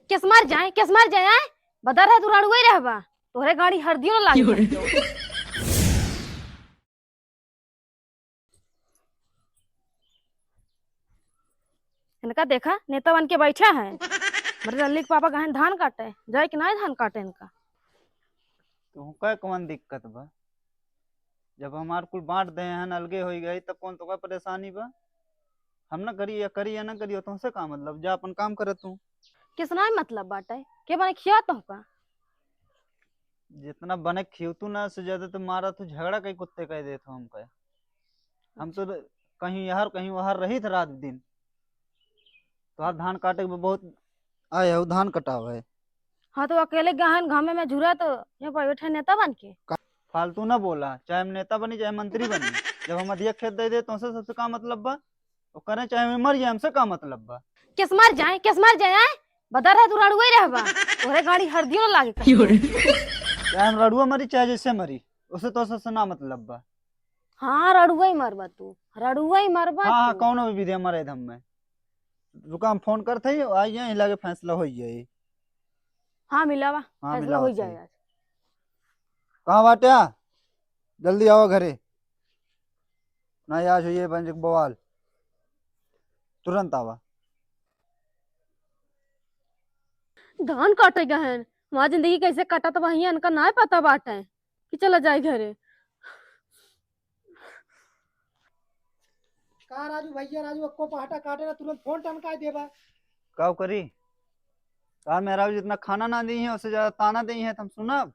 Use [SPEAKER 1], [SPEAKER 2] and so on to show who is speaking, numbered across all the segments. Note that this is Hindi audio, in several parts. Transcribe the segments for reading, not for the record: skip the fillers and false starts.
[SPEAKER 1] किस मार जाए आए बता रहे तू रड़ुए रहबा तोहरे गाड़ी हरदियो ना लागे इनका देखा नेता बन के बैठा है मेरे लल्ली के पापा गहन धान काटे जाए कि नहीं धान काटे इनका।
[SPEAKER 2] तुमका कौन दिक्कत बा? जब हमार कुल बांट दे हैं अलगे हो गई तब कौन तो परेशानी बा? हम ना करी या ना करियो तुमसे का मतलब, जा अपन काम करे तू।
[SPEAKER 1] किसना मतलब बाटे के बने खिया तो का
[SPEAKER 2] जितना बने खीवतू ना से ज्यादा तो मारा तू झगड़ा कई कुत्ते कह देते हम कहे। हम तो कहीं यहाँ कहीं वहां रही थे रात दिन। तो हर धान काटे के बहुत आए हो धान कटावे है।
[SPEAKER 1] हाँ तो अकेले गहन घामे में झुरा तो ये बैठे नेता बन के
[SPEAKER 2] फालतू ना बोला, चाहे हम नेता बनी चाहे मंत्री बनी। जब हम अधिक खेत दे तुमसे सबसे का मतलब बा? वो करें चाहे हम मर जाए हमसे का मतलब बा?
[SPEAKER 1] किस मार जाए आए बता रहे तू रड़ुए रहबा तोहरे गाड़ी हरदियो ना लागे
[SPEAKER 2] चाहे हम रड़ुआ मरी चाहे जैसे मरी उसे तो से ना मतलब बा।
[SPEAKER 1] हाँ रड़ुआ ही मरबा तू रड़ुआ ही मरबा
[SPEAKER 2] हाँ हाँ
[SPEAKER 1] तू।
[SPEAKER 2] कौन भी विधि मरे धम में। रुका हम फोन करते ही आई जाए लागे फैसला हो जाए।
[SPEAKER 1] हाँ मिलावा
[SPEAKER 2] हाँ
[SPEAKER 1] फैसला
[SPEAKER 2] मिलावा
[SPEAKER 1] हो
[SPEAKER 2] सही।
[SPEAKER 1] जाए आज।
[SPEAKER 2] कहाँ बाटे? जल्दी आओ घरे ना आज हुई बन बवाल। तुरंत आवा।
[SPEAKER 1] धान काटे गहन हमारी जिंदगी कैसे कटा तो वही इनका ना पता बाटे कि चला जाए घरे।
[SPEAKER 3] का राजू भैया राजू अक्को पहाटा काटे ना तुरंत फोन टनकाय देबा।
[SPEAKER 2] का करी? कहा मेरा जितना खाना ना दी है उससे ज्यादा ताना दी है तुम सुनब।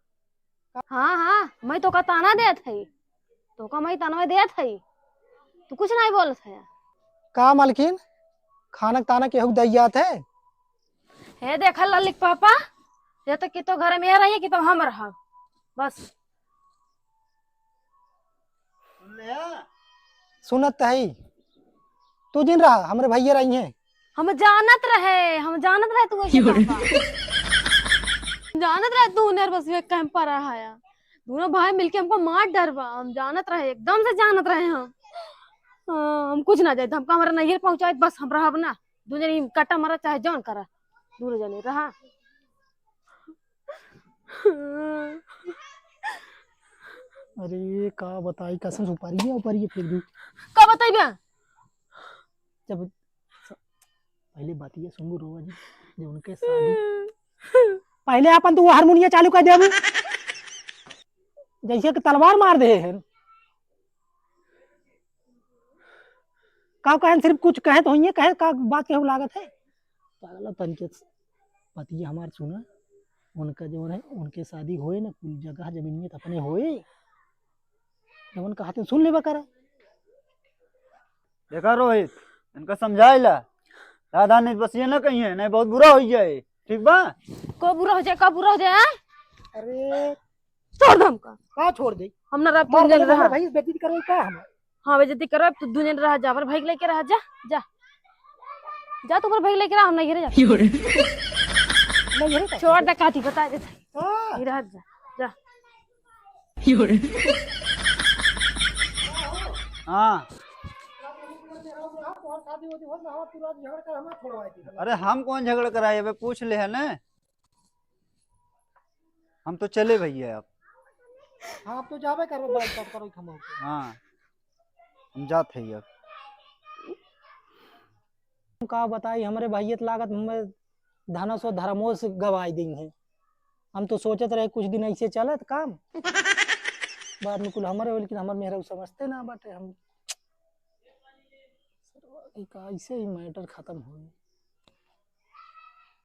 [SPEAKER 1] हाँ हाँ मैं तो का ताना देत है तो का मैं ताना देत है तू कुछ नहीं बोलत है।
[SPEAKER 3] का मालकिन खानक ताना के हुक दैयात है।
[SPEAKER 1] हे देखा ललिक पापा ये तो कि तो घर में रही कि तो हम रह बस।
[SPEAKER 2] सुन ले आ?
[SPEAKER 3] सुनत है तू जिन रहा हमरे भैया रही हैं।
[SPEAKER 1] हम जानत रहे तू ऐसे कहबा जानत रहे तू उन्हें बस एक कैंप पर रहा है दोनों भाई मिलके हमको मार डरबा हम जानत रहे एकदम से जानत रहे हम कुछ ना जाए हमका हमारा नैहर पहुंचाए बस हम रहब ना दू जनी कट्टा मारा चाहे जौन करा दूर जने रहा।
[SPEAKER 3] अरे का बताई कसम सुपारी है ऊपर ये फेंक दूं।
[SPEAKER 1] का बताइबे
[SPEAKER 3] जब पहले बात ये सुन रोवा जी जब उनके शादी पहले अपन तू हारमोनिया चालू कर देबू जैसे कि तलवार मार दे हैं। का कहन सिर्फ कुछ कहे तो होइए कहे का बात केहू लागत है पागल तरीके से पति हमार सुना उनका जो है उनके शादी होए ना कुल जगह जमीन अपने होए जब उनका हाथ सुन लेबा करे।
[SPEAKER 2] देखा रोहित इनका समझाइला दादा नहीं बस ये ना कही है नहीं बहुत बुरा हो जाए ठीक बा।
[SPEAKER 1] को बुरा हो जाए हाँ?
[SPEAKER 3] अरे
[SPEAKER 1] छोड़ दो हमका
[SPEAKER 3] का छोड़ दे
[SPEAKER 1] हम ना रह
[SPEAKER 3] मार
[SPEAKER 1] जन
[SPEAKER 3] दे
[SPEAKER 1] रहा
[SPEAKER 3] भाई बेइज्जती करवे का हम।
[SPEAKER 1] हाँ बेइज्जती कर तू दू जन रहा जा पर भाई लेके रहा जा जा जा तू पर भाई लेके रहा हम नहीं जा
[SPEAKER 3] नहीं है
[SPEAKER 1] छोड़ दे काती बता दे
[SPEAKER 3] हां
[SPEAKER 1] नहीं रहा जा जा
[SPEAKER 2] हाँ
[SPEAKER 3] शादी होती हो ना हो पूरा झगड़ कर हमें छोड़वाई थी।
[SPEAKER 2] अरे हम कौन झगड़ कराए अब पूछ ले है ना। हम तो चले भैया अब।
[SPEAKER 3] हाँ आप तो जावे करो बात कब करो खमाओ।
[SPEAKER 2] हाँ हम जाते हैं अब।
[SPEAKER 3] का बताई हमरे भाईयत लागत हमें धनसो धर्मो से गवाई दी है। हम तो सोचत रहे कुछ दिन ऐसे चलत काम बाद में कुल हमारे लेकिन हमारे मेहरा समझते ना बाटे हम ऐसे ही मैटर खत्म हो गई।